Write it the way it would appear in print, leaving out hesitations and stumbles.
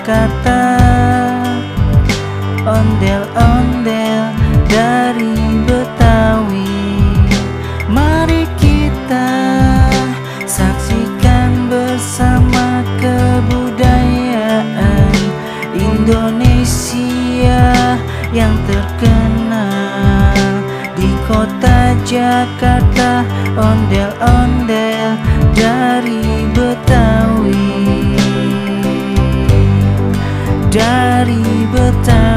Jakarta, ondel-ondel dari Betawi. Mari kita saksikan bersama kebudayaan Indonesia yang terkenal di kota Jakarta, ondel-ondel dari Betawi, dari Betawi.